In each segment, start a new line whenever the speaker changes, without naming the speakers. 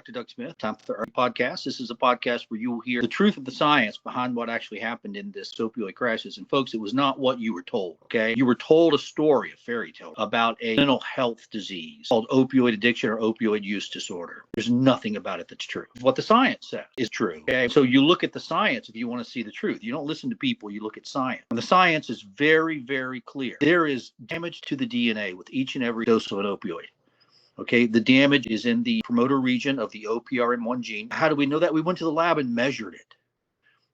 Dr. Doug Smith. Time for our podcast. This is a podcast where you will hear the truth of the science behind what actually happened in this opioid crisis. And folks, it was not what you were told, okay? You were told a story, a fairy tale, about a mental health disease called opioid addiction or opioid use disorder. There's nothing about it that's true. What the science says is true, okay? So you look at the science if you want to see the truth. You don't listen to people, you look at science. And the science is very, very clear. There is damage to the DNA with each and every dose of an opioid. Okay, the damage is in the promoter region of the OPRN1 gene. How do we know that? We went to the lab and measured it.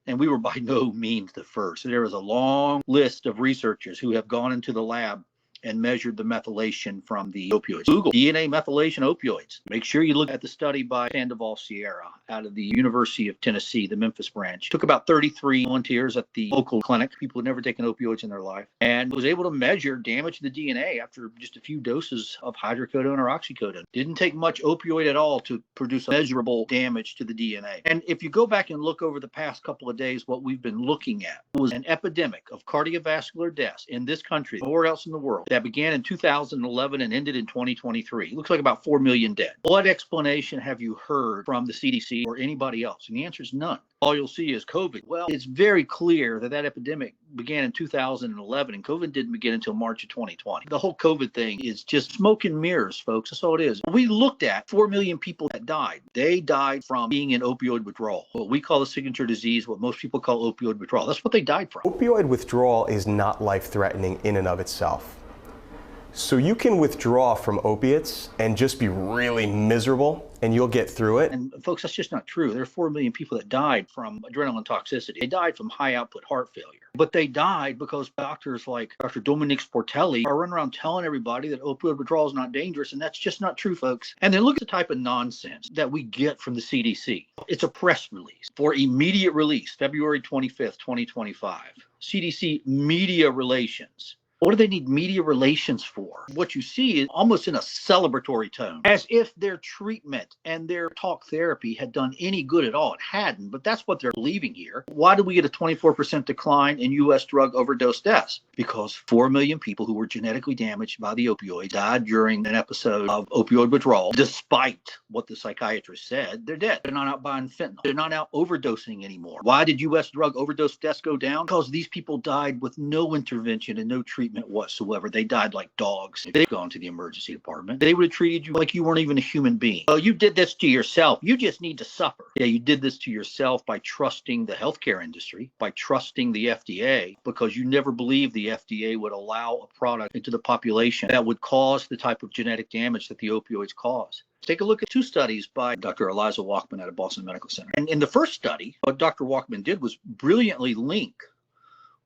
And we were by no means the first. There is a long list of researchers who have gone into the lab and measured the methylation from the opioids. Google DNA methylation opioids. Make sure you look at the study by Sandoval Sierra out of the University of Tennessee, the Memphis branch. Took about 33 volunteers at the local clinic, people who had never taken opioids in their life, and was able to measure damage to the DNA after just a few doses of hydrocodone or oxycodone. Didn't take much opioid at all to produce measurable damage to the DNA. And if you go back and look over the past couple of days, what we've been looking at was an epidemic of cardiovascular deaths in this country, nowhere else in the world, that began in 2011 and ended in 2023. It looks like about 4 million dead. What explanation have you heard from the CDC or anybody else? And the answer is none. All you'll see is COVID. Well, it's very clear that epidemic began in 2011, and COVID didn't begin until March of 2020. The whole COVID thing is just smoke and mirrors, folks. That's all it is. We looked at 4 million people that died. They died from being in opioid withdrawal, what we call the signature disease, what most people call opioid withdrawal. That's what they died from.
Opioid withdrawal is not life-threatening in and of itself. So you can withdraw from opiates and just be really miserable and you'll get through it.
And folks, that's just not true. There are 4 million people that died from adrenaline toxicity. They died from high output heart failure. But they died because doctors like Dr. Dominic Sportelli are running around telling everybody that opioid withdrawal is not dangerous. And that's just not true, folks. And then look at the type of nonsense that we get from the CDC. It's a press release for immediate release, February 25th, 2025. CDC media relations. What do they need media relations for? What you see is almost in a celebratory tone, as if their treatment and their talk therapy had done any good at all. It hadn't, but that's what they're believing here. Why do we get a 24% decline in U.S. drug overdose deaths? Because 4 million people who were genetically damaged by the opioid died during an episode of opioid withdrawal, despite what the psychiatrist said. They're dead. They're not out buying fentanyl. They're not out overdosing anymore. Why did U.S. drug overdose deaths go down? Because these people died with no intervention and no treatment whatsoever. They died like dogs. If they'd gone to the emergency department, they would have treated you like you weren't even a human being. Oh, you did this to yourself. You just need to suffer. Yeah, you did this to yourself by trusting the healthcare industry, by trusting the FDA, because you never believed the FDA would allow a product into the population that would cause the type of genetic damage that the opioids cause. Take a look at 2 studies by Dr. Eliza Walkman out of Boston Medical Center. And in the first study, what Dr. Walkman did was brilliantly link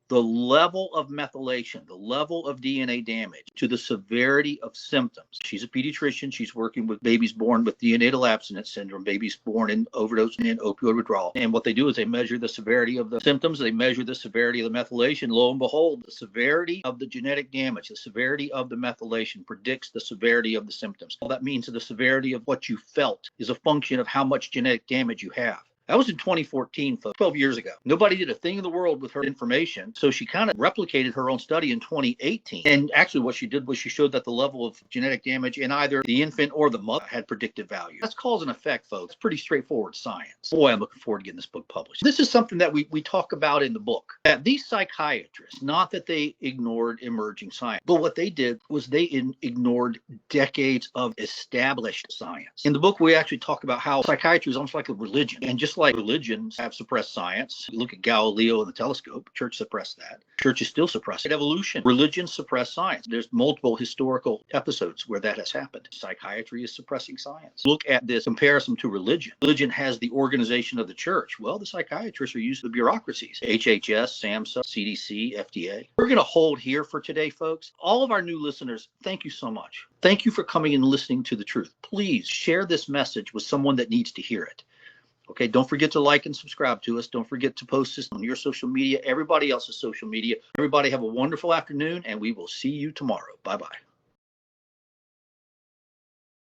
the level of methylation, the level of DNA damage to the severity of symptoms. She's a pediatrician. She's working with babies born with neonatal abstinence syndrome, babies born in overdose and opioid withdrawal. And what they do is they measure the severity of the symptoms. They measure the severity of the methylation. Lo and behold, the severity of the genetic damage, the severity of the methylation predicts the severity of the symptoms. All that means that the severity of what you felt is a function of how much genetic damage you have. That was in 2014, folks, 12 years ago. Nobody did a thing in the world with her information. So she kind of replicated her own study in 2018. And actually what she did was she showed that the level of genetic damage in either the infant or the mother had predictive value. That's cause and effect, folks. Pretty straightforward science. Boy, I'm looking forward to getting this book published. This is something that we talk about in the book. That these psychiatrists, not that they ignored emerging science, but what they did was they ignored decades of established science. In the book, we actually talk about how psychiatry is almost like a religion. And just like religions have suppressed science, you look at Galileo and the telescope, church suppressed that. Church is still suppressing evolution. Religion suppressed science. There's multiple historical episodes where that has happened. Psychiatry is suppressing science. Look at this comparison to religion. Religion has the organization of the church. Well, the psychiatrists are used to the bureaucracies. HHS, SAMHSA, CDC, FDA. We're going to hold here for today, folks. All of our new listeners, thank you so much. Thank you for coming and listening to the truth. Please share this message with someone that needs to hear it. Okay, don't forget to like and subscribe to us. Don't forget to post this on your social media, everybody else's social media. Everybody have a wonderful afternoon, and we will see you tomorrow. Bye-bye.